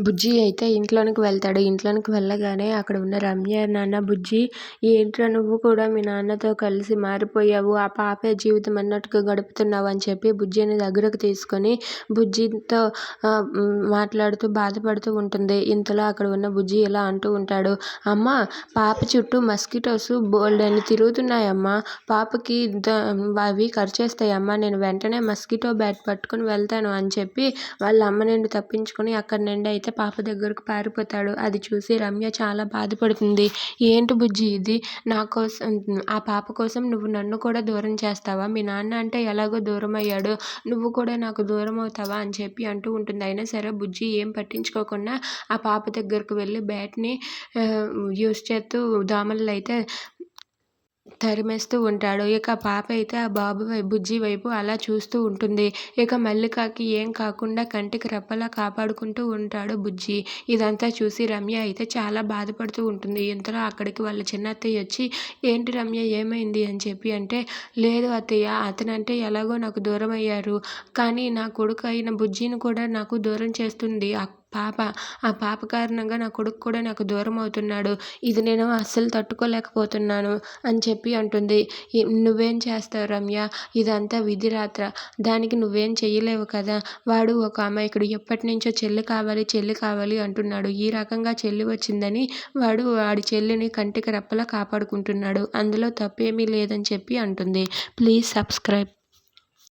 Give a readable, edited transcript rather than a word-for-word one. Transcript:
బుజ్జి అయితే ఇంట్లోనికి వెళ్తాడు. ఇంట్లోనికి వెళ్ళగానే అక్కడ ఉన్న రమ్య నాన్న బుజ్జి ఏంట్రా నువ్వు కూడా మీ నాన్నతో కలిసి మారిపోయావు. ఆ పాపే జీవితం అన్నట్టుగా గడుపుతున్నావు అని చెప్పి బుజ్జిని దగ్గరకు తీసుకొని బుజ్జితో మాట్లాడుతూ బాధపడుతూ ఉంటుంది. ఇంతలో అక్కడ ఉన్న బుజ్జి ఇలా అంటూ ఉంటాడు. అమ్మ పాప చుట్టూ మస్కిటోస్ బోల్డన్ని తిరుగుతున్నాయమ్మా. పాపకి అవి కరిచేస్తాయమ్మా. నేను వెంటనే మస్కిటో బ్యాట్ పట్టుకుని వెళ్తాను అని చెప్పి వాళ్ళ అమ్మ నుండి తప్పించుకొని అక్కడి నుండి అయితే పాప దగ్గరకు పారిపోతాడు. అది చూసి రమ్య చాలా బాధపడుతుంది. ఏంటి బుజ్జి ఇది? నా కోసం ఆ పాప కోసం నువ్వు నన్ను కూడా దూరం చేస్తావా? మీ నాన్న అంటే ఎలాగో దూరం అయ్యాడు, నువ్వు కూడా నాకు దూరం అవుతావా అని చెప్పి అంటూ ఉంటుంది. అయినా సరే బుజ్జి ఏం పట్టించుకోకుండా ఆ పాప దగ్గరకు వెళ్ళి బ్యాట్ని యూస్ చేస్తూ దోమలను అయితే తరిమేస్తూ ఉంటాడు. ఇక పాప అయితే ఆ బాబు బుజ్జి వైపు అలా చూస్తూ ఉంటుంది. ఇక మల్లికకి ఏం కాకుండా కంటికి రెప్పలా కాపాడుకుంటూ ఉంటాడు బుజ్జి. ఇదంతా చూసి రమ్య అయితే చాలా బాధపడుతూ ఉంటుంది. ఇంతలో అక్కడికి వాళ్ళ చిన్నత్తయ్య వచ్చి ఏంటి రమ్య ఏమైంది అని చెప్పి అంటే, లేదు అత్తయ్య, అతనంటే ఎలాగో నాకు దూరం అయ్యారు, కానీ నా కొడుకు అయిన బుజ్జిని కూడా నాకు దూరం చేస్తుంది ఆ పాప కారణంగా నా కొడుకు కూడా నాకు దూరం అవుతున్నాడు. ఇది నేను అస్సలు తట్టుకోలేకపోతున్నాను అని చెప్పి అంటుంది. నువ్వేం చేస్తావు రమ్య? ఇదంతా విధి రాత్ర, దానికి నువ్వేం చెయ్యలేవు కదా. వాడు ఒక అమాయకుడు, ఎప్పటినుంచో చెల్లి కావాలి అంటున్నాడు. ఈ రకంగా చెల్లి వచ్చిందని వాడు వాడి చెల్లిని కంటికి రెప్పలా కాపాడుకుంటున్నాడు. అందులో తప్పేమీ లేదని చెప్పి అంటుంది. Please subscribe.